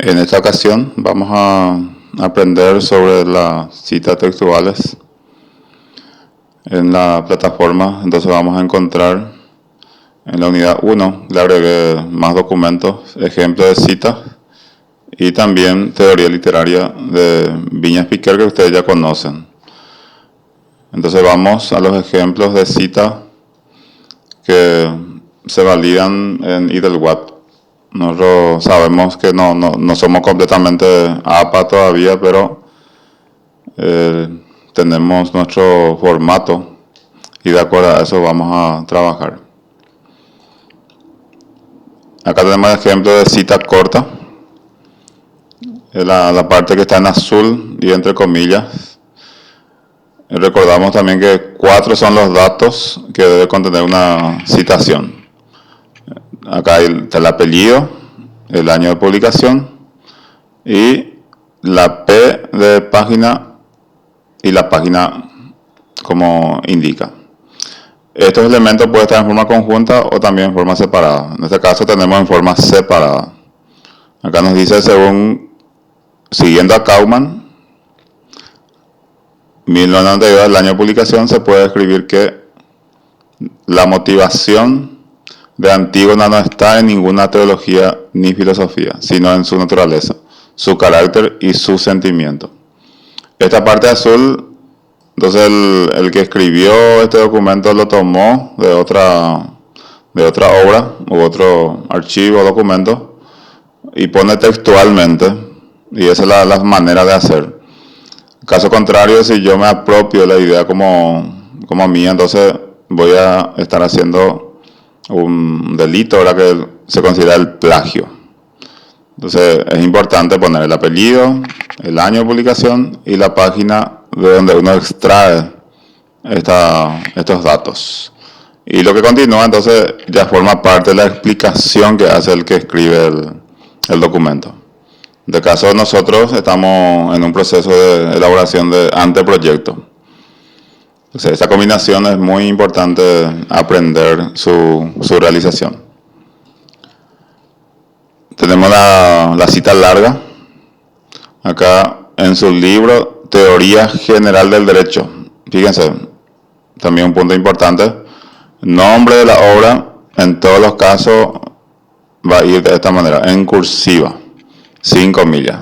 En esta ocasión vamos a aprender sobre las citas textuales en la plataforma. Entonces vamos a encontrar en la unidad 1, le agregué más documentos, ejemplos de citas y también teoría literaria de Viñas Piquer que ustedes ya conocen. Entonces vamos a los ejemplos de citas que se validan en IDLWAT. Nosotros sabemos que no somos completamente APA todavía, pero tenemos nuestro formato y de acuerdo a eso vamos a trabajar. Acá tenemos el ejemplo de cita corta, la parte que está en azul y entre comillas. Recordamos también que 4 son los datos que debe contener una citación. Acá está el apellido, el año de publicación y la P de página y la página como indica. Estos elementos pueden estar en forma conjunta o también en forma separada. En este caso tenemos en forma separada. Acá nos dice siguiendo a Kauman, 1992, el año de publicación, se puede escribir que la motivación de Antígona no está en ninguna teología ni filosofía, sino en su naturaleza, su carácter y su sentimiento. Esta parte azul, entonces el que escribió este documento lo tomó de otra obra u otro archivo o documento y pone textualmente, y esa es la manera de hacer. Caso contrario, si yo me apropio la idea como mía, entonces voy a estar haciendo un delito, ahora que se considera el plagio. Entonces es importante poner el apellido, el año de publicación y la página de donde uno extrae estos datos. Y lo que continúa entonces ya forma parte de la explicación que hace el que escribe el documento. De caso nosotros estamos en un proceso de elaboración de anteproyecto. Entonces, esta combinación es muy importante aprender su realización. Tenemos la cita larga. Acá en su libro Teoría General del Derecho. Fíjense, también un punto importante. Nombre de la obra, en todos los casos, va a ir de esta manera, en cursiva, sin comillas.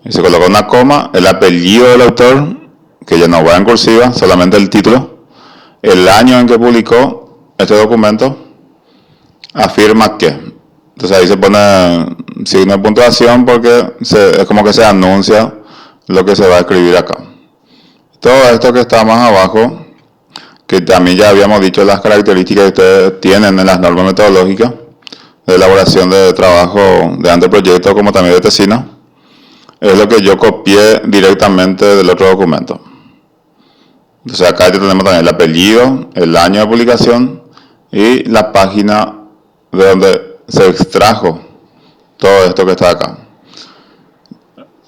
Y se coloca una coma, el apellido del autor, que ya no va en cursiva, solamente el título, el año en que publicó este documento, afirma que. Entonces ahí se pone signo de puntuación porque es como que se anuncia lo que se va a escribir acá. Todo esto que está más abajo, que también ya habíamos dicho las características que ustedes tienen en las normas metodológicas de elaboración de trabajo de anteproyecto como también de tesina, es lo que yo copié directamente del otro documento. Entonces acá ya tenemos también el apellido, el año de publicación y la página de donde se extrajo todo esto que está acá.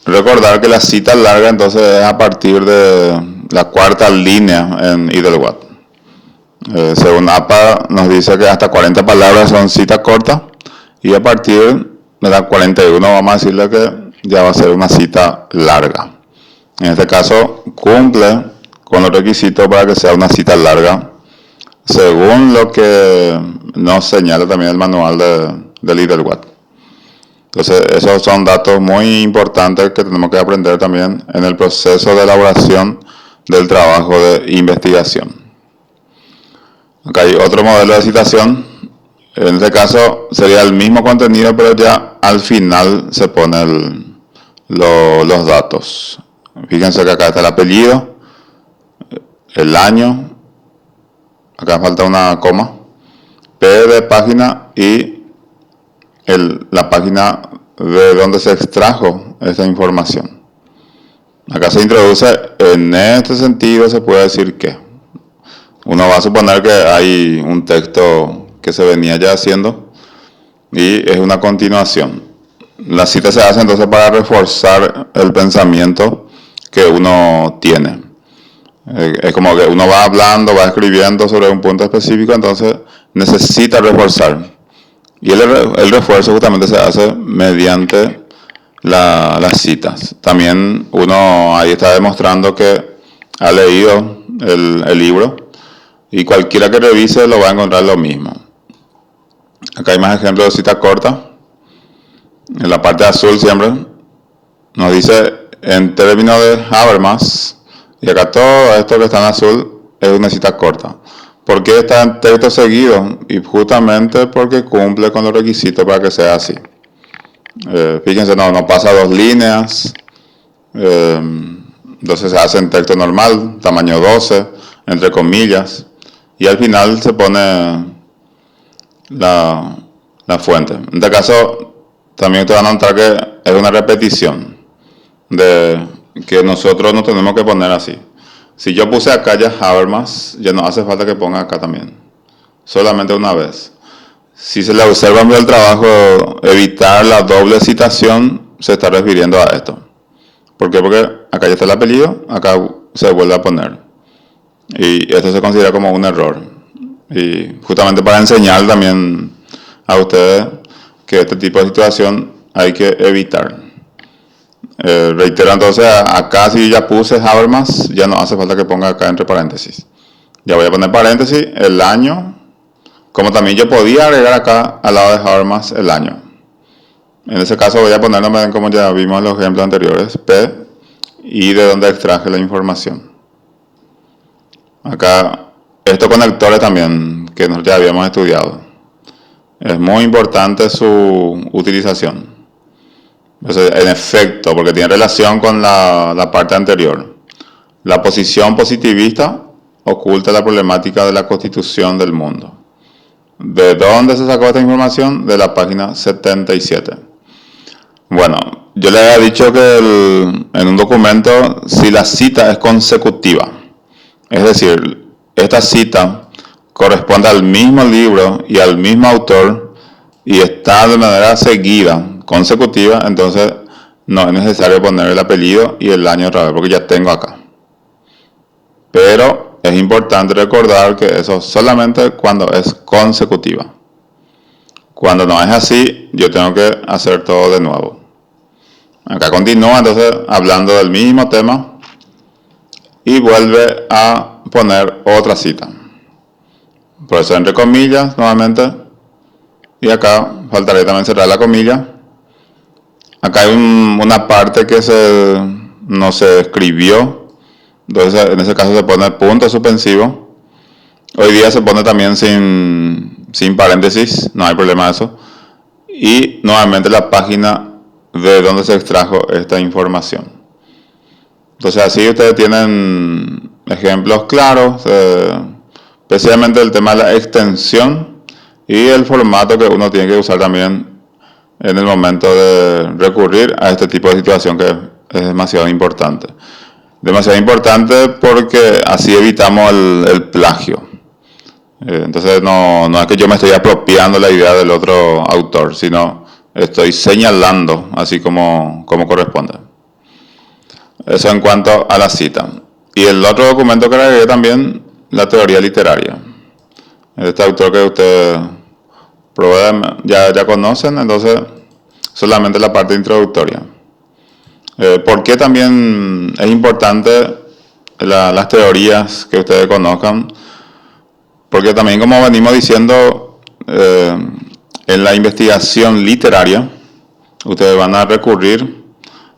Recordar que la cita larga entonces es a partir de la cuarta línea en IDLWAT. Según APA nos dice que hasta 40 palabras son citas cortas y a partir de la 41 vamos a decirle que ya va a ser una cita larga. En este caso cumple con los requisitos para que sea una cita larga, según lo que nos señala también el manual del IDLWAT. Entonces, esos son datos muy importantes que tenemos que aprender también en el proceso de elaboración del trabajo de investigación. Acá hay otro modelo de citación. En este caso sería el mismo contenido, pero ya al final se ponen los datos. Fíjense que acá está el apellido, el año, acá falta una coma, P de página y la página de donde se extrajo esta información. Acá se introduce, en este sentido se puede decir que uno va a suponer que hay un texto que se venía ya haciendo y es una continuación. La cita se hace entonces para reforzar el pensamiento que uno tiene. Es como que uno va hablando, va escribiendo sobre un punto específico, entonces necesita reforzar. Y el refuerzo justamente se hace mediante las citas. También uno ahí está demostrando que ha leído el libro y cualquiera que revise lo va a encontrar lo mismo. Acá hay más ejemplos de cita corta. En la parte azul siempre nos dice en términos de Habermas, y acá todo esto que está en azul es una cita corta. ¿Por qué está en texto seguido? Y justamente porque cumple con los requisitos para que sea así. Fíjense, no pasa 2 líneas, entonces se hace en texto normal, tamaño 12, entre comillas, y al final se pone la fuente. En este caso, también ustedes van a notar que es una repetición de que nosotros no tenemos que poner así. Si yo puse acá ya Habermas, ya no hace falta que ponga acá también, solamente una vez. Si se le observa en el trabajo evitar la doble citación, se está refiriendo a esto. ¿Por qué? Porque acá ya está el apellido, acá se vuelve a poner. Y esto se considera como un error. Y justamente para enseñar también a ustedes que este tipo de situación hay que evitar. Reitero entonces, acá si ya puse Habermas, ya no hace falta que ponga acá entre paréntesis. Ya voy a poner paréntesis, el año, como también yo podía agregar acá al lado de Habermas el año. En ese caso voy a ponerlo, como ya vimos en los ejemplos anteriores, P, y de donde extraje la información. Acá, estos conectores también, que nosotros ya habíamos estudiado. Es muy importante su utilización. Entonces, en efecto, porque tiene relación con la parte anterior. La posición positivista oculta la problemática de la constitución del mundo. ¿De dónde se sacó esta información? De la página 77. Bueno, yo le había dicho que en un documento, si la cita es consecutiva, es decir, esta cita corresponde al mismo libro y al mismo autor y está de manera seguida, consecutiva, entonces no es necesario poner el apellido y el año otra vez porque ya tengo acá. Pero es importante recordar que eso solamente cuando es consecutiva. Cuando no es así, yo tengo que hacer todo de nuevo. Acá continúa entonces hablando del mismo tema y vuelve a poner otra cita. Por eso entre comillas nuevamente, y acá faltaría también cerrar la comilla. Acá hay una parte que no se escribió, entonces en ese caso se pone punto suspensivo. Hoy día se pone también sin paréntesis, no hay problema de eso. Y nuevamente la página de donde se extrajo esta información. Entonces así ustedes tienen ejemplos claros, especialmente el tema de la extensión y el formato que uno tiene que usar también en el momento de recurrir a este tipo de situación que es demasiado importante. Demasiado importante porque así evitamos el plagio. Entonces no es que yo me estoy apropiando la idea del otro autor, sino estoy señalando así como corresponde. Eso en cuanto a la cita. Y el otro documento que agregué también, la teoría literaria. Este autor que ustedes ya conocen, entonces solamente la parte introductoria. ¿Por qué también es importante las teorías que ustedes conozcan? Porque también, como venimos diciendo, en la investigación literaria, ustedes van a recurrir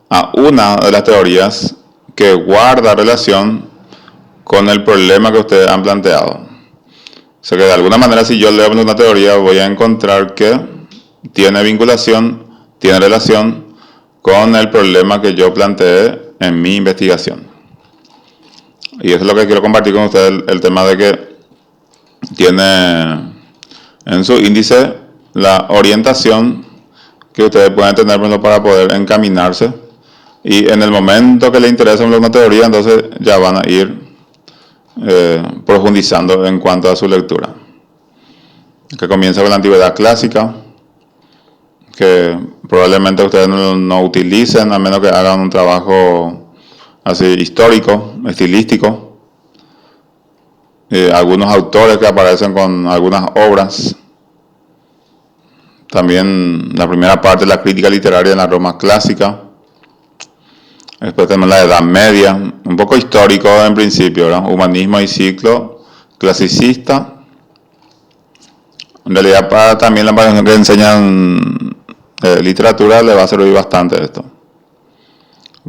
a una de las teorías que guarda relación con el problema que ustedes han planteado. O sea que de alguna manera, si yo leo una teoría, voy a encontrar que tiene vinculación, tiene relación con el problema que yo planteé en mi investigación. Y eso es lo que quiero compartir con ustedes, el tema de que tiene en su índice la orientación que ustedes pueden tener para poder encaminarse, y en el momento que les interesa una teoría, entonces ya van a ir profundizando en cuanto a su lectura. Que comienza con la antigüedad clásica, que probablemente ustedes no utilicen a menos que hagan un trabajo así histórico, estilístico. Algunos autores que aparecen con algunas obras también la primera parte de la crítica literaria en la Roma clásica. Después tenemos la Edad Media, un poco histórico en principio, ¿verdad? Humanismo y ciclo clasicista. En realidad también la persona que enseñan literatura le va a servir bastante esto.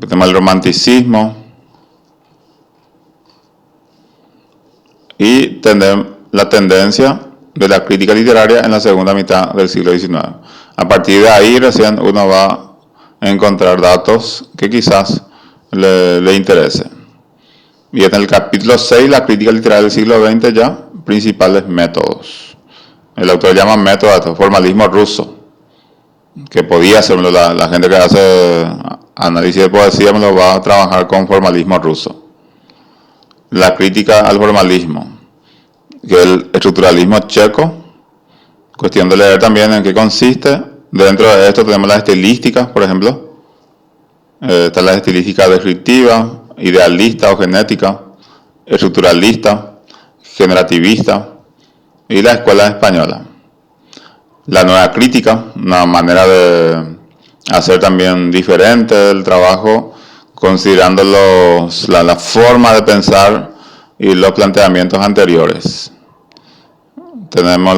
Tenemos el romanticismo y la tendencia de la crítica literaria en la segunda mitad del siglo XIX. A partir de ahí recién uno va a encontrar datos que quizás le interese. Y en el capítulo 6, la crítica literaria del siglo XX ya, principales métodos. El autor llama método a esto, formalismo ruso, que podía hacerlo, la gente que hace análisis de poesía me lo va a trabajar con formalismo ruso. La crítica al formalismo, que es el estructuralismo checo, cuestión de leer también en qué consiste. Dentro de esto tenemos las estilísticas, por ejemplo. Está la estilística descriptiva, idealista o genética, estructuralista, generativista y la escuela española. La nueva crítica, una manera de hacer también diferente el trabajo, considerando la forma de pensar y los planteamientos anteriores. Tenemos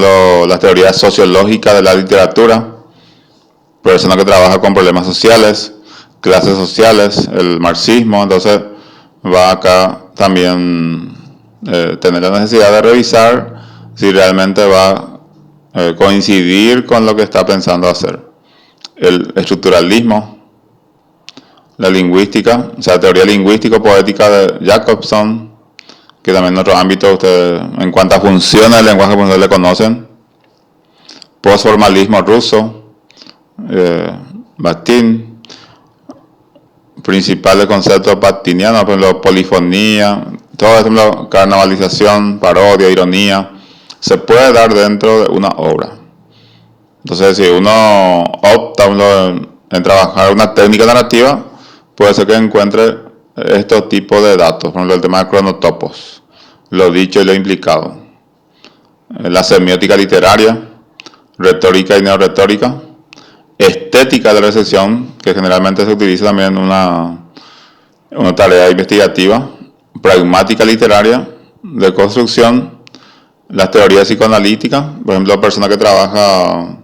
las teorías sociológicas de la literatura, personas que trabajan con problemas sociales, clases sociales, el marxismo. Entonces va acá también tener la necesidad de revisar si realmente va a coincidir con lo que está pensando hacer. El estructuralismo, la lingüística, o sea, teoría lingüístico-poética de Jacobson, que también en otro ámbito ustedes, en cuanto a funciones del lenguaje, pues ustedes le conocen. Postformalismo ruso, Bakhtin, principales conceptos bakhtinianos, por ejemplo, polifonía, todo esto, carnavalización, parodia, ironía, se puede dar dentro de una obra. Entonces, si uno opta en trabajar una técnica narrativa, puede ser que encuentre estos tipos de datos, por ejemplo, el tema de cronotopos, lo dicho y lo implicado, la semiótica literaria, retórica y neorretórica, estética de la recepción, que generalmente se utiliza también en una tarea investigativa, pragmática literaria, de construcción, las teorías psicoanalíticas, por ejemplo, personas que trabaja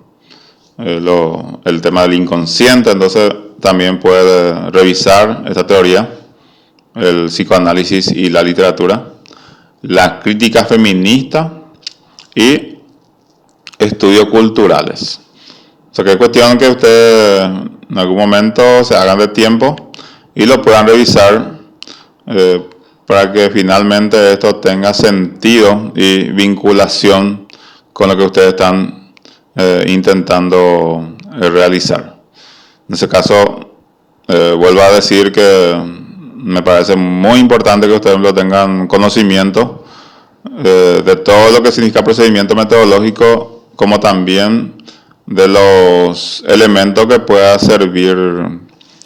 el tema del inconsciente, entonces también puede revisar esta teoría, el psicoanálisis y la literatura, la crítica feminista y estudios culturales. O sea que es cuestión que ustedes en algún momento se hagan de tiempo y lo puedan revisar para que finalmente esto tenga sentido y vinculación con lo que ustedes están intentando realizar. En ese caso, vuelvo a decir que me parece muy importante que ustedes lo tengan conocimiento de todo lo que significa procedimiento metodológico, como también de los elementos que pueda servir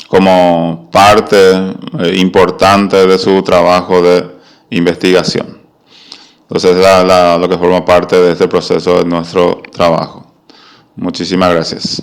como parte importante de su trabajo de investigación. Entonces, lo que forma parte de este proceso de nuestro trabajo. Muchísimas gracias.